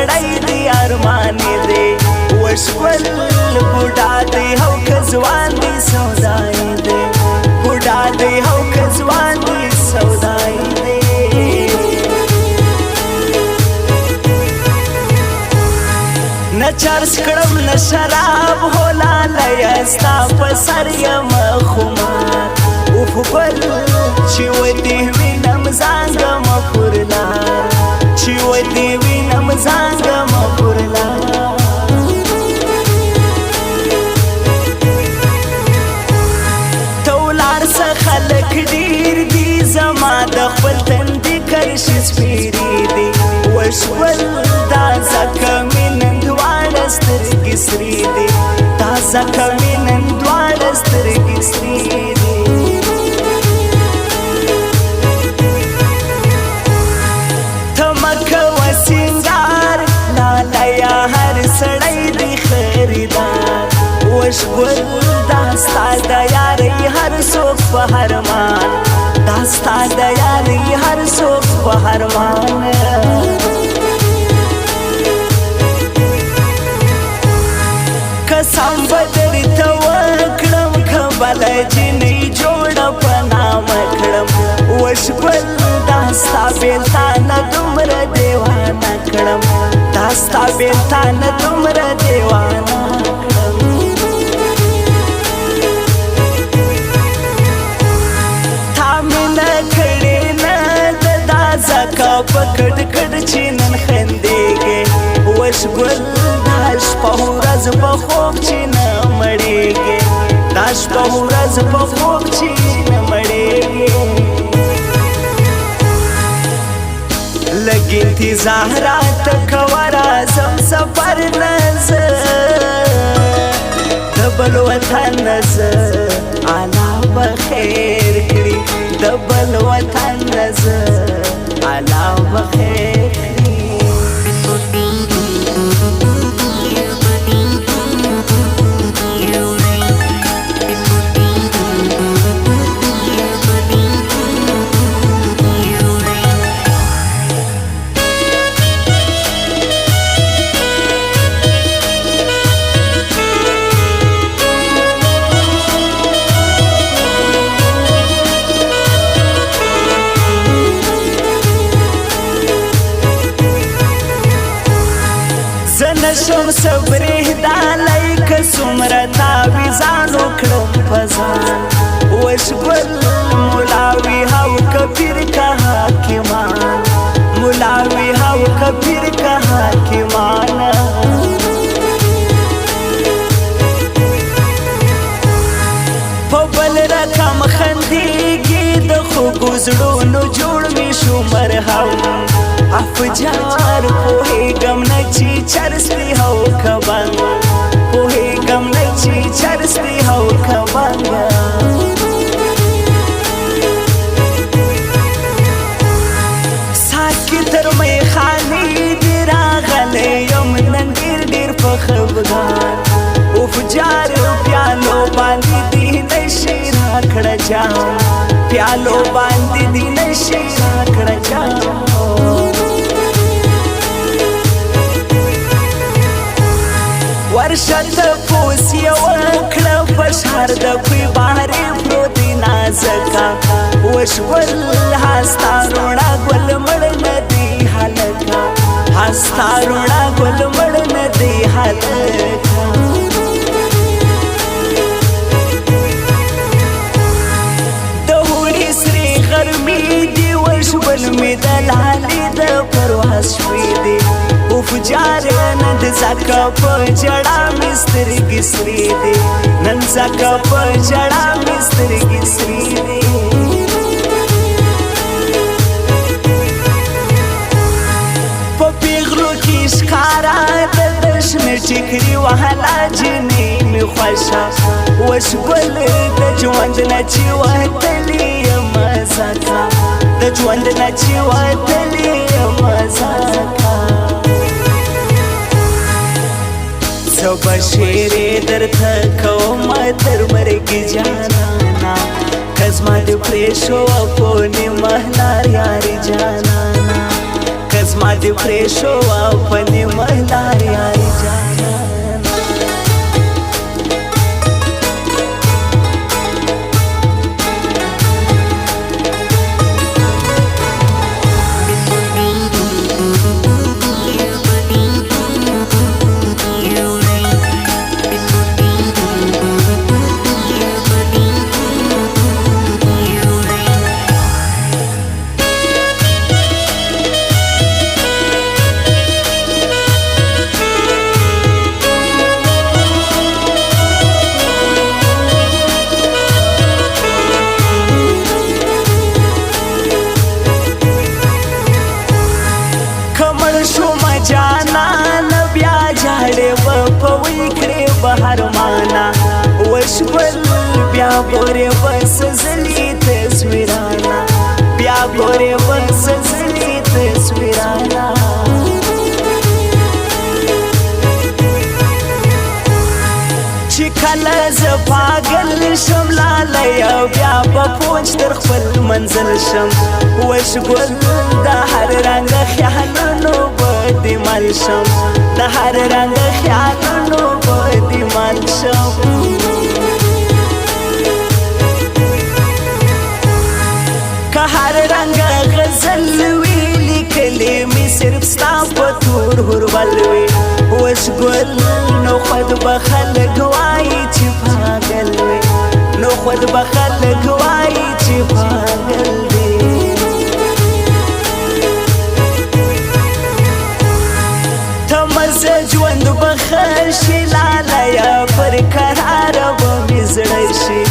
سړی دی ارمان دی وشول بوډا دی او که ځوان دی سودای دی بوډا دی او که ځوان دی سودای دی نه چرس کړم نه شراب هولالی ستا په سر یم خمار اوف ګل چې ودې وینم زانګمه پر لار چې ودې وینم زانګمه پر لار ته ولاړ څه خلک ډېر دي زما د خپل تندي کرښې سپېرې دي وشول دا ځکه مې نن دواړه سترګې سرې دي دا ځکه مې نن دواړه سترګې سرې دي ته مه کوه سینګار لالیه هر سړی دی خریدار وشول دا ستا د یارۍ هر څوک په هرمان دا ستا د یارۍ هر څوک په هرمان قسم به درته وکړم که بله جنۍ جوړه په نامه کړم وشول دا ستا بېلتانه دومره دیوانه کړم دا ستا بېلتانه دومره دیوانه کړم تا مینه کړې نه ده دا ځکه په کډ کډ چې نن خندېږې وشول دا شپه ورځ په خوب چې نه مړېږې دا شپه ورځ په خوب چې نه مړېږې لږ انتظار راته کوه راځم سفر نه زه د بل وطن نه زه الله به خیر کړي د بل وطن نه زه الله به خیر کړي نشم صبرېدلی که څومره تعویذانو کړم په ځان وشول ملاوي او که پیر که حاکمان ملاوي او که پیر که حاکمان په بل رقم خندېږي د خوږو زړونو جوړ مې شو مرهم افجار پوهېږم نه چې چرس دی او که بنګ پوهېږم نه چې چرس دی او که بنګ ساعت کې تر میخانې دې راغلی یم نن ډېر ډېر په خفګان افجار پیالو باندې دې نشي راکړه جام پیالو باندې دې نشي راکړه جام ورشت پوس یو کړه په شهر د کوی بارې پروت نازکه وشول هستا روڼا ګل مړ نه دی هلکه هستا روڼا ګل مړ نه دی هلکه د هوړې سرې غرمې دی وشول مې د لالې د پرواز شوې دی افجار نن ځکه په ژړا مې سترګې سرې دي نن ځکه په ژړا مې سترګې سرې دي په پیغلو کې ښکاره د شنه ټیکري وهله جنۍ مې خوښه وشول د ژوند نه چې وتلې یمه ځکه د ژوند نه چې وتلې یمه ځکه زه به شعرې درته کوم تر مرګې جانانا که زما دې پرېښوه په نیمه لار یارې جانانا که زما دې پرېښوه په نیمه بیا ګورې بس زلي تصویرانا بیا ګورې بس زلي تصویرانا چې کله زه پاگل شم لالی او بیا به پوچ تر خپل منزل شم وشګل د هر رنګ خیالونو به دې مل شم د هر رنګ خیالونو به دې مل شم که هر رنګ غزل وي لیکلې مې صرف ستا په تور هورول وي وشګل نو خود به خلک وایي چې پاگل وي نو خود به خلک وایي چې پاگل دی ته مزه ژوند به ښه شي لالیه پر کراره به مې زړه شي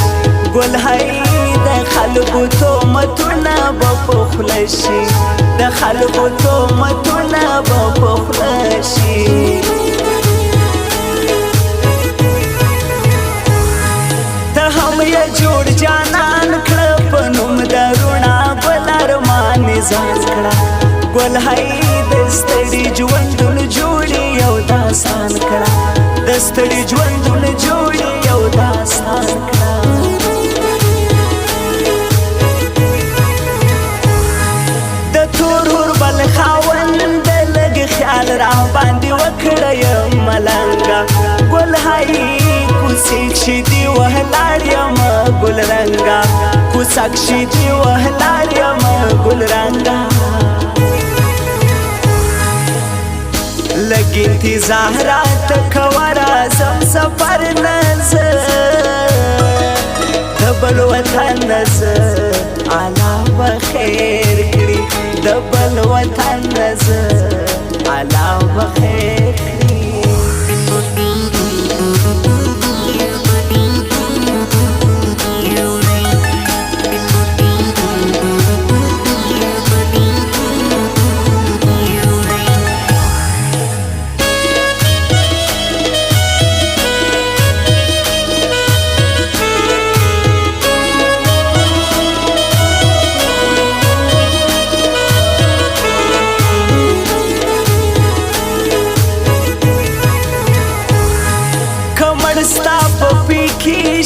ګل هی د خلکو تهمتونه به په خوله شي د خلکو تهمتونه به په خوله شي هم یې جوړ جانان کړه په نوم د روڼا بل ارمان ځان کړه ګل هی د ستړي ژوندون جوړي یو داستان کړه د ستړي ژوندون جوړي یو داستان کړه د تور بل خاوند لږ خیال را باندې وکړه یم ملنګه ګل هی کوڅې دی وهلار یم ګل رنګا کوڅې دی وهلار یم ګل رنګا لګ انتظار تکورا زم سفر نظر دبل وطن نظر علا بخیر کړي دبل وطن نظر علا بخیر کړي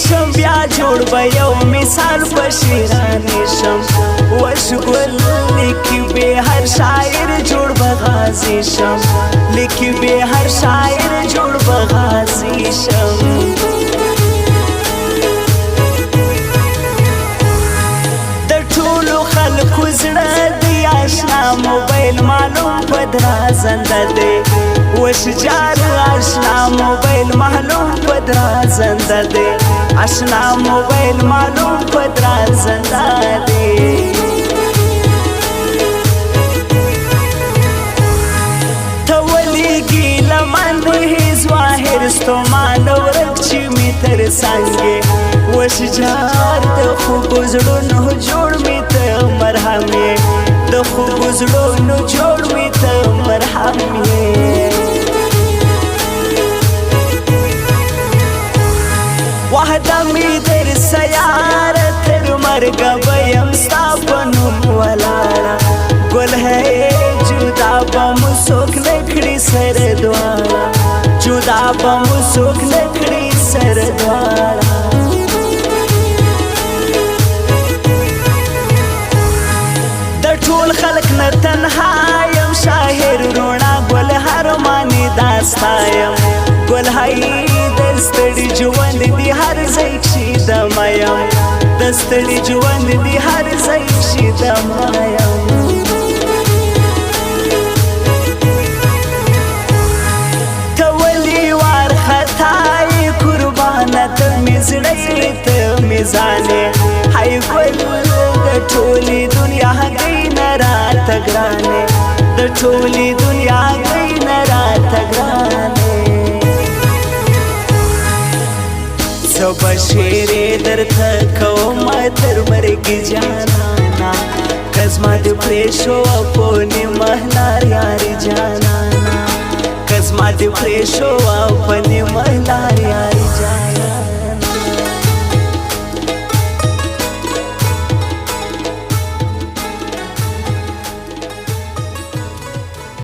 شم بیا جوړ به یو مثال په شیرانی شم وشګل لیکي به هر شاعر جوړ به غازی شم لیکي به هر شاعر جوړ به غازی شم د ټولو خلکو زړه دی آشنا موبایل معلوم پدرا زنده دی وشجار آشنا موبایل معلوم پدرا زنده دی آشنا موبایل معلوم پدرا زنده دی ته ولیږي لمن هیڅ واهر ستومان ورک چې مې تر څنګې وشجار د خوږو زړونو جوړ مې ته مرهم یې د خوږو زړونو جوړ مې ته مرهم یې وحده می در سیاره تر مرګ به یم ستا په نوم ولاړه ګل هی جدا به مو څوک نه کړي سر دواړه جدا به مو څوک نه کړي سر دواړه د ټول خلک نه تنها یم شاعر روڼا ګل هر مانی داستا یم ګل هی د ستړي ژوند دی هر ځای کښې دم یم د ستړي ژوند دی هر ځای کښې دم یم ته ولې وارخطا یې قربانه ته مې زړه یې ته مې ځانې هی ګل د ټولې دنیا هګۍ نه راته ګرانې د ټولې دنیا هګۍ نه راته ګرانې زه به شعرې درته کوم تر مرګې جانانا که زما دې پرېښوه په نیمه لار یارې جانانا که زما دې پرېښوه په نیمه